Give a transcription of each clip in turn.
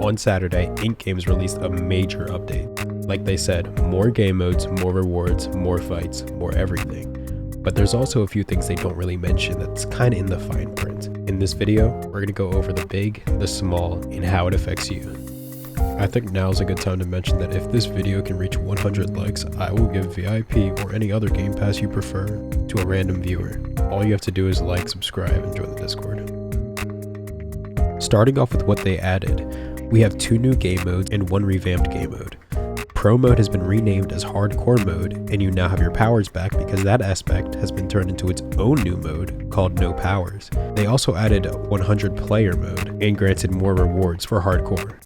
On Saturday, Ink Games released a major update. Like they said, more game modes, more rewards, more fights, more everything. But there's also a few things they don't really mention that's kind of in the fine print. In this video, we're going to go over the big, the small, and how it affects you. I think now's a good time to mention that if this video can reach 100 likes, I will give VIP or any other Game Pass you prefer to a random viewer. All you have to do is like, subscribe, and join the Discord. Starting off with what they added, we have 2 new game modes and 1 revamped game mode. Pro mode has been renamed as hardcore mode, and you now have your powers back because that aspect has been turned into its own new mode called no powers. They also added 100 player mode and granted more rewards for hardcore.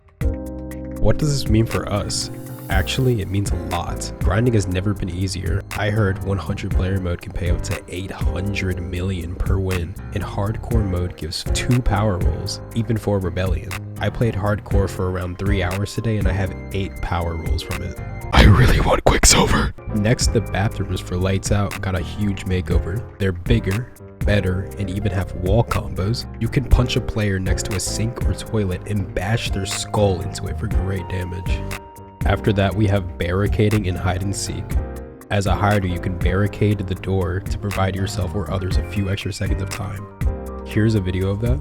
What does this mean for us? Actually, it means a lot. Grinding has never been easier. I heard 100 player mode can pay up to 800 million per win, and hardcore mode gives 2 power rolls, even for Rebellion. I played hardcore for around 3 hours today and I have 8 power rolls from it. I really want Quicksilver! Next, the bathrooms for Lights Out got a huge makeover. They're bigger, better, and even have wall combos. You can punch a player next to a sink or toilet and bash their skull into it for great damage. After that, we have barricading and hide and seek. As a hider, you can barricade the door to provide yourself or others a few extra seconds of time. Here's a video of that.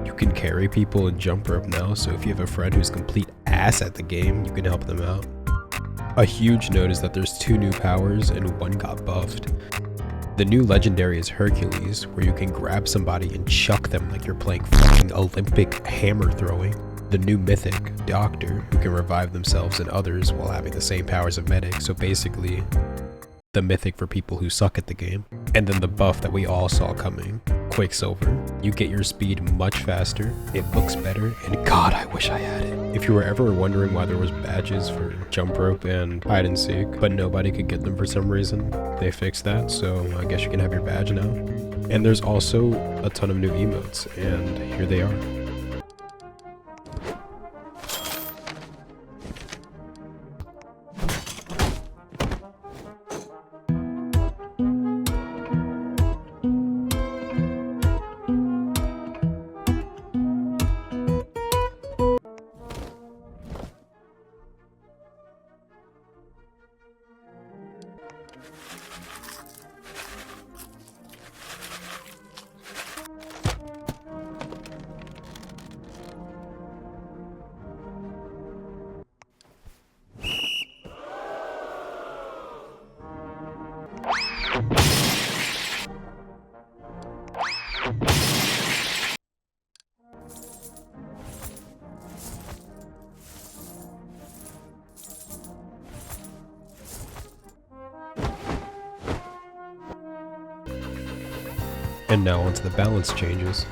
You can carry people and jump rope now, so if you have a friend who's complete ass at the game, you can help them out. A huge note is that there's 2 new powers and 1 got buffed. The new legendary is Hercules, where you can grab somebody and chuck them like you're playing fucking Olympic hammer throwing. The new mythic, Doctor, who can revive themselves and others while having the same powers of medic, so basically the mythic for people who suck at the game. And then the buff that we all saw coming, Quicksilver. You get your speed much faster, it looks better, and God, I wish I had it. If you were ever wondering why there was badges for jump rope and hide and seek, but nobody could get them for some reason, they fixed that, so I guess you can have your badge now. And there's also a ton of new emotes, and here they are. And now onto the balance changes.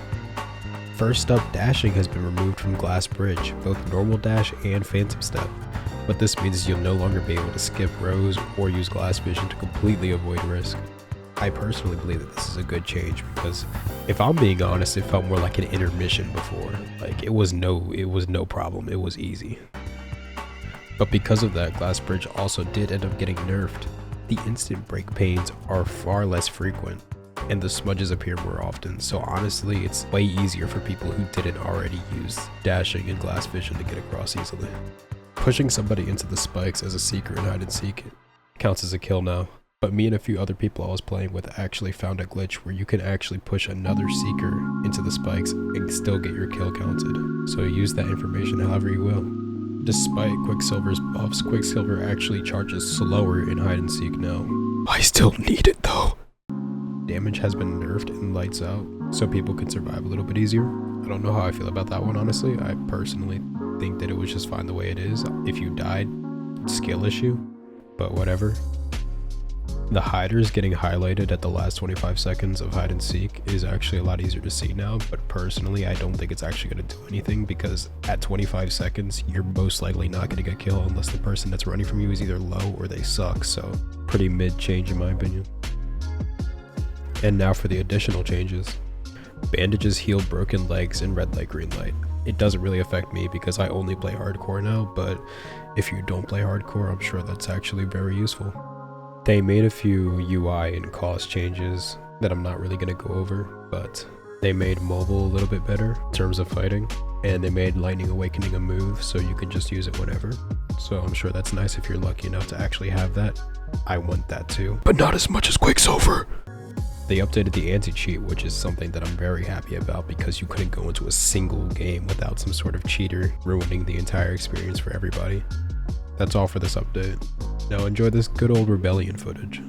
First up, dashing has been removed from Glass Bridge, both normal dash and phantom step. What this means is you'll no longer be able to skip rows or use glass vision to completely avoid risk. I personally believe that this is a good change because if I'm being honest, it felt more like an intermission before. Like it was no problem, it was easy. But because of that, Glass Bridge also did end up getting nerfed. The instant break pains are far less frequent, and the smudges appear more often, so honestly it's way easier for people who didn't already use dashing and glass vision to get across easily. Pushing somebody into the spikes as a seeker in hide and seek counts as a kill now, but me and a few other people I was playing with actually found a glitch where you can actually push another seeker into the spikes and still get your kill counted, so use that information however you will. Despite Quicksilver's buffs, Quicksilver actually charges slower in hide and seek now. I still need it though. Damage has been nerfed in Lights Out, so people can survive a little bit easier. I don't know how I feel about that one, honestly. I personally think that it was just fine the way it is. If you died, skill issue, but whatever. The hiders getting highlighted at the last 25 seconds of hide and seek is actually a lot easier to see now, but personally I don't think it's actually going to do anything because at 25 seconds you're most likely not going to get killed unless the person that's running from you is either low or they suck, so pretty mid change in my opinion. And now for the additional changes. Bandages heal broken legs in red light, green light. It doesn't really affect me because I only play hardcore now, but if you don't play hardcore, I'm sure that's actually very useful. They made a few UI and cost changes that I'm not really going to go over, but they made mobile a little bit better in terms of fighting, and they made Lightning Awakening a move so you can just use it whenever. So I'm sure that's nice if you're lucky enough to actually have that. I want that too, but not as much as Quicksilver. They updated the anti-cheat, which is something that I'm very happy about because you couldn't go into a single game without some sort of cheater ruining the entire experience for everybody. That's all for this update. Now enjoy this good old Rebellion footage.